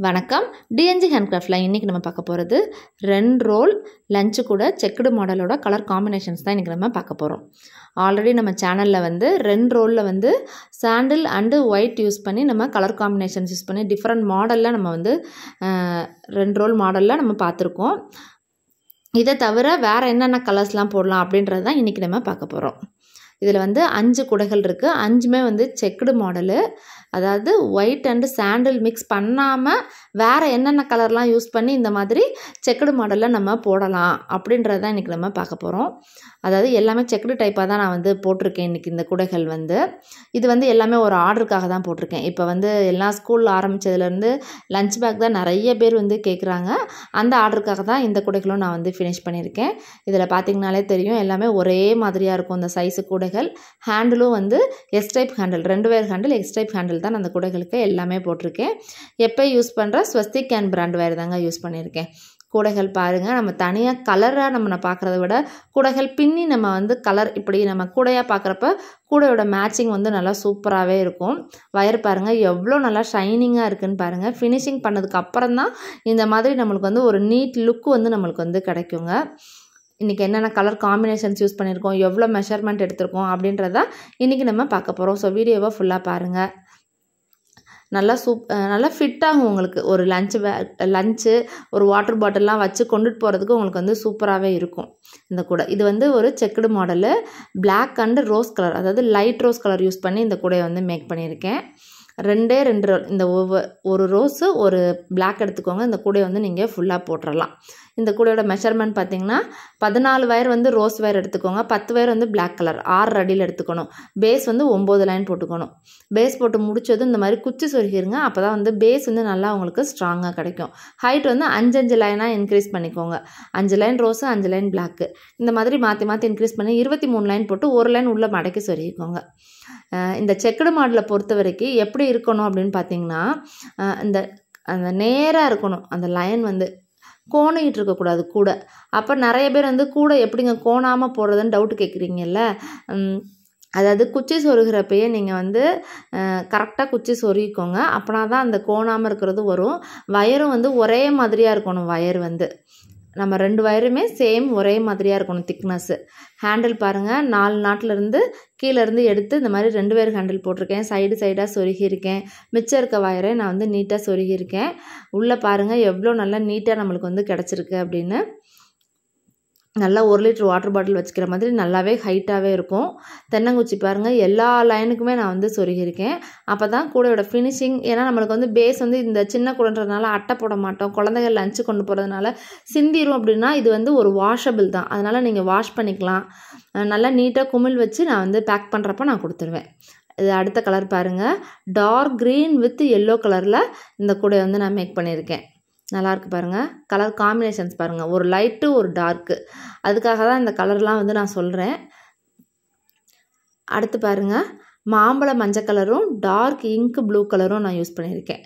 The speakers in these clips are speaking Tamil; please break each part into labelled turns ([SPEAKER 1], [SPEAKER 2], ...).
[SPEAKER 1] வணக்கம். டிஎன்ஜி ஹேண்ட்கிராஃப்டில் இன்றைக்கி நம்ம பார்க்க போகிறது 2 ரோல் லஞ்சு கூட செக்குடு மாடலோட கலர் காம்பினேஷன்ஸ் தான் இன்றைக்கி நம்ம பார்க்க போகிறோம். ஆல்ரெடி நம்ம சேனலில் 2 ரோலில் சாண்டில் அண்டு ஒயிட் யூஸ் பண்ணி நம்ம கலர் காம்பினேஷன்ஸ் யூஸ் பண்ணி டிஃப்ரெண்ட் மாடலில் நம்ம 2 ரோல் மாடலில் நம்ம பார்த்துருக்கோம். இதை தவிர வேறு என்னென்ன கலர்ஸ்லாம் போடலாம் அப்படின்றது தான் இன்றைக்கி நம்ம பார்க்க போகிறோம். இதில் 5 குடைகள் இருக்குது. 5மே செக்குடு மாடலு, அதாவது ஒயிட் அண்டு சாண்டில் மிக்ஸ் பண்ணாமல் வேறு என்னென்ன கலர்லாம் யூஸ் பண்ணி இந்த மாதிரி செக்குடு மாடலில் நம்ம போடலாம் அப்படின்றது தான் இன்றைக்கி நம்ம பார்க்க போகிறோம். அதாவது எல்லாமே செக்குடு டைப்பாக தான் நான் போட்டிருக்கேன். இன்றைக்கி இந்த குடைகள் இது எல்லாமே ஒரு ஆர்டருக்காக தான் போட்டிருக்கேன். இப்போ எல்லா ஸ்கூலில் ஆரம்பித்ததுலேருந்து லஞ்ச் பேக் தான் நிறைய பேர் கேட்குறாங்க. அந்த ஆர்டருக்காக தான் இந்த குடைகளும் நான் ஃபினிஷ் பண்ணியிருக்கேன். இதில் பார்த்திங்கனாலே தெரியும், எல்லாமே ஒரே மாதிரியாக இருக்கும். இந்த சைஸு குடைகள் ஹேண்டிலும் எஸ் டைப் ஹேண்டில், 2 வேர் ஹேண்டில், எக்ஸ் டைப் ஹேண்டில் தான் அந்த குடைகளுக்கு எல்லாமே போட்டிருக்கேன். எப்போ யூஸ் பண்ணுற ஸ்வஸ்திக் அண்ட் பிராண்ட் வேர் தாங்க யூஸ் பண்ணியிருக்கேன். கூடைகள் பாருங்கள், நம்ம தனியாக கலராக நம்ம பார்க்குறத விட கூடைகள் பின்னி நம்ம கலர் இப்படி நம்ம கூடையாக பார்க்குறப்ப கூடையோட மேட்சிங் நல்லா சூப்பராகவே இருக்கும். வயர் பாருங்கள் எவ்வளோ நல்லா ஷைனிங்காக இருக்குதுன்னு பாருங்கள். ஃபினிஷிங் பண்ணதுக்கு அப்புறம் தான் இந்த மாதிரி நம்மளுக்கு ஒரு நீட் லுக்கு நம்மளுக்கு கிடைக்குங்க. இன்றைக்கி என்னென்ன கலர் காம்பினேஷன்ஸ் யூஸ் பண்ணியிருக்கோம், எவ்வளோ மெஷர்மெண்ட் எடுத்திருக்கோம் அப்படின்றத இன்றைக்கி நம்ம பார்க்க போகிறோம். ஸோ வீடியோவை ஃபுல்லாக பாருங்கள். நல்லா ஃபிட்டாகும் உங்களுக்கு. ஒரு லஞ்சு ஒரு வாட்டர் பாட்டில்லாம் வச்சு கொண்டுட்டு போகிறதுக்கு உங்களுக்கு சூப்பராகவே இருக்கும் இந்த கூடை. இது ஒரு checked model, black and rose colour, அதாவது லைட் ரோஸ் கலர் யூஸ் பண்ணி இந்த கூடையை மேக் பண்ணியிருக்கேன். 2 ரோல், இந்த ஒரு ரோஸு ஒரு பிளாக் எடுத்துக்கோங்க. இந்த கூடையை நீங்கள் ஃபுல்லாக போட்டுடலாம். இந்த கூடையோட மெஷர்மெண்ட் பார்த்திங்கன்னா 14 வயர் ரோஸ் வயர் எடுத்துக்கோங்க, 10 வயர் பிளாக் கலர் 6 அடியில் எடுத்துக்கணும். பேஸ் 9 லைன் போட்டுக்கணும். பேஸ் போட்டு முடிச்சதும் இந்த மாதிரி குச்சி சொருகிருங்க. அப்போ தான் பேஸ் நல்லா உங்களுக்கு ஸ்ட்ராங்காக கிடைக்கும். ஹைட் 5 லைனாக இன்க்ரீஸ் பண்ணிக்கோங்க. 5 லைன் ரோஸு, 5 லைன் பிளாக்கு, இந்த மாதிரி மாற்றி மாற்றி இன்க்ரீஸ் பண்ணி 23 லைன் போட்டு 1 லைன் உள்ளே மடக்கி சொருகிக்கோங்க. இந்த செக்குடு மாடலை பொறுத்த வரைக்கும் எப்படி இருக்கணும் அப்படின்னு பார்த்தீங்கன்னா, அந்த நேராக இருக்கணும். அந்த லைன் கோணிக்கிட்டு இருக்கக்கூடாது கூடை. அப்போ நிறைய பேர் கூடை எப்படிங்க கோணாமல் போடுறதுன்னு டவுட் கேட்குறீங்கல்ல. அதாவது குச்சி சொருகிறப்பயே நீங்கள் கரெக்டாக குச்சி சொருகிக்கோங்க. அப்படின்னா தான் அந்த கோணாமல் இருக்கிறது வரும். வயரும் ஒரே மாதிரியாக இருக்கணும். வயர் நம்ம 2 வயருமே சேம் ஒரே மாதிரியாக இருக்கணும் திக்னஸ்ஸு. ஹேண்டில் பாருங்கள், 4 நாட்டிலேருந்து கீழேருந்து எடுத்து இந்த மாதிரி 2 வேர் ஹேண்டில் போட்டிருக்கேன். சைடாக சொருகியிருக்கேன். மிச்சம் இருக்க வயரை நான் நீட்டாக சொருகியிருக்கேன். உள்ளே பாருங்கள் எவ்வளோ நல்லா நீட்டாக நம்மளுக்கு கிடச்சிருக்கு அப்படின்னு. நல்லா 1 லிட்டர் வாட்டர் பாட்டில் வச்சுக்கிற மாதிரி நல்லாவே ஹைட்டாகவே இருக்கும். தென்னங்குச்சி பாருங்கள், எல்லா லைனுக்குமே நான் சொருகியிருக்கேன். அப்போ தான் கூடையோட ஃபினிஷிங். ஏன்னா நம்மளுக்கு பேஸ் இந்த சின்ன கூடைன்றதுனால அட்டை போட மாட்டோம். குழந்தைகள் லஞ்சு கொண்டு போகிறதுனால சிந்திரும். அப்படின்னா இது ஒரு வாஷபிள் தான், அதனால் நீங்கள் வாஷ் பண்ணிக்கலாம். நல்லா நீட்டாக குமிழ் வச்சு நான் பேக் பண்ணுறப்ப நான் கொடுத்துருவேன். இது அடுத்த கலர் பாருங்கள், டார்க் க்ரீன் வித் எல்லோ கலரில் இந்த கூடையை நான் மேக் பண்ணியிருக்கேன். நல்லாயிருக்கு பாருங்கள். கலர் காம்பினேஷன்ஸ் பாருங்கள், ஒரு லைட்டு ஒரு டார்க்கு. அதுக்காக தான் இந்த கலர்லாம் நான் சொல்கிறேன். அடுத்து பாருங்கள், மாம்பழ மஞ்சள் கலரும் டார்க் இங்க் ப்ளூ கலரும் நான் யூஸ் பண்ணியிருக்கேன்.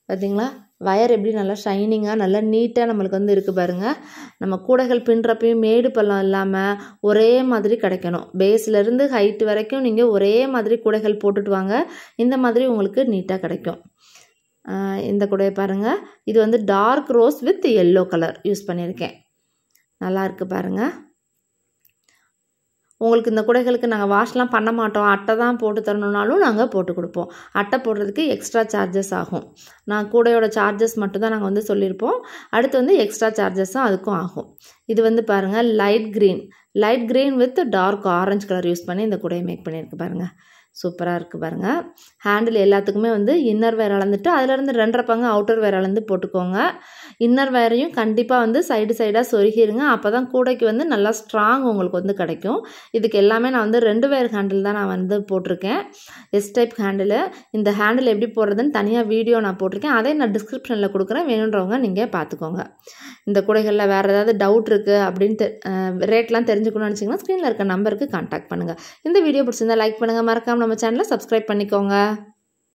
[SPEAKER 1] பார்த்தீங்களா வயர் எப்படி நல்லா ஷைனிங்காக நல்லா நீட்டாக நம்மளுக்கு இருக்குது பாருங்கள். நம்ம கூடைகள் பின்னுறப்பையும் மேடு பள்ளம் இல்லாமல் ஒரே மாதிரி கிடைக்கணும். பேஸ்லேருந்து ஹைட்டு வரைக்கும் நீங்கள் ஒரே மாதிரி கூடைகள் போட்டுட்டு வாங்க. இந்த மாதிரி உங்களுக்கு நீட்டாக கிடைக்கும். இந்த கூடையை பாருங்கள், இது dark rose with yellow colour use பண்ணியிருக்கேன். நல்லா இருக்குது பாருங்கள். உங்களுக்கு இந்த கூடைகளுக்கு நாங்கள் வாஷ்லாம் பண்ண மாட்டோம், அட்டை தான் போட்டு தரணுன்னாலும் நாங்கள் போட்டு கொடுப்போம். அட்டை போடுறதுக்கு எக்ஸ்ட்ரா சார்ஜஸ் ஆகும். நான் கூடையோட சார்ஜஸ் மட்டும் தான் நாங்கள் சொல்லியிருப்போம். அடுத்து எக்ஸ்ட்ரா சார்ஜஸும் அதுக்கும் ஆகும். இது பாருங்கள், light green with dark orange colour use பண்ணி இந்த கூடையை மேக் பண்ணியிருக்கு பாருங்கள். சூப்பராக இருக்குது பாருங்கள். ஹேண்டில் எல்லாத்துக்குமே இன்னர் வேர் அளந்துட்டு அதிலேருந்து 2.5 பங்கு அவுட்டர் வேர் அளந்து போட்டுக்கோங்க. இன்னர் வேரையும் கண்டிப்பாக சைடாக சொருகிருங்க. அப்போ தான் கூடைக்கு நல்லா ஸ்ட்ராங் உங்களுக்கு கிடைக்கும். இதுக்கு எல்லாமே நான் 2 வேர் ஹேண்டில் தான் நான் போட்டிருக்கேன். S type handle. இந்த ஹேண்டில் எப்படி போடுறதுன்னு தனியாக வீடியோ நான் போட்டிருக்கேன். அதை நான் டிஸ்கிரிப்ஷனில் கொடுக்குறேன், வேணுன்றவங்க நீங்கள் பார்த்துக்கோங்க. இந்த கூடைகளில் வேறு ஏதாவது டவுட் இருக்குது அப்படின்னு ரேட்லாம் தெரிஞ்சுக்கணும்னு நினச்சிங்கன்னா ஸ்க்ரீனில் இருக்க நம்பருக்கு கான்டாக்ட் பண்ணுங்கள். இந்த வீடியோ பிடிச்சிருந்தா லைக் பண்ணுங்கள். மறக்காமல் நம்ம சேனலை சப்ஸ்கிரைப் பண்ணிக்கோங்க.